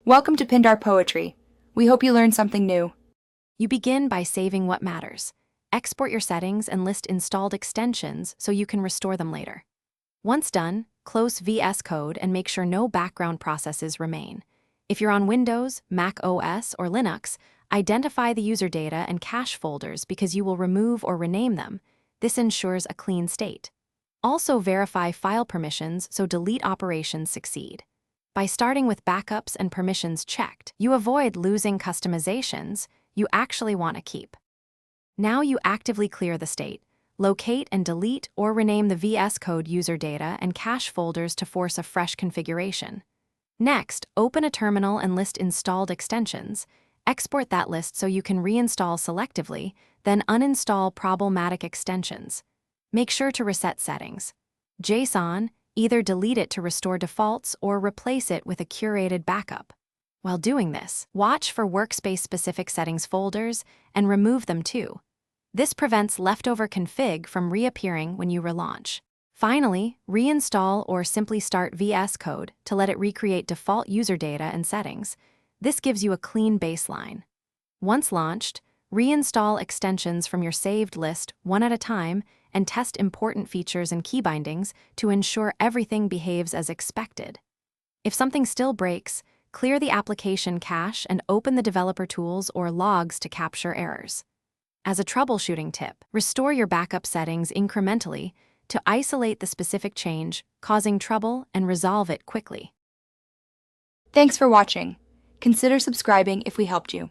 Welcome to Pindar Poetry. We hope you learned something new. You begin by saving what matters. Export your settings and list installed extensions so you can restore them later. Once done, close VS Code and make sure no background processes remain. If you're on Windows, Mac OS, or Linux, identify the user data and cache folders because you will remove or rename them. This ensures a clean state. Also verify file permissions so delete operations succeed. By starting with backups and permissions checked, you avoid losing customizations you actually want to keep. Now you actively clear the state, locate and delete or rename the VS Code user data and cache folders to force a fresh configuration. Next, open a terminal and list installed extensions. Export that list so you can reinstall selectively, then uninstall problematic extensions. Make sure to reset settings. JSON, either delete it to restore defaults or replace it with a curated backup. While doing this, watch for workspace-specific settings folders and remove them too. This prevents leftover config from reappearing when you relaunch. Finally, reinstall or simply start VS Code to let it recreate default user data and settings. This gives you a clean baseline. Once launched, reinstall extensions from your saved list one at a time and test important features and key bindings to ensure everything behaves as expected. If something still breaks, clear the application cache and open the developer tools or logs to capture errors. As a troubleshooting tip, restore your backup settings incrementally to isolate the specific change causing trouble and resolve it quickly. Thanks for watching. Consider subscribing if we helped you.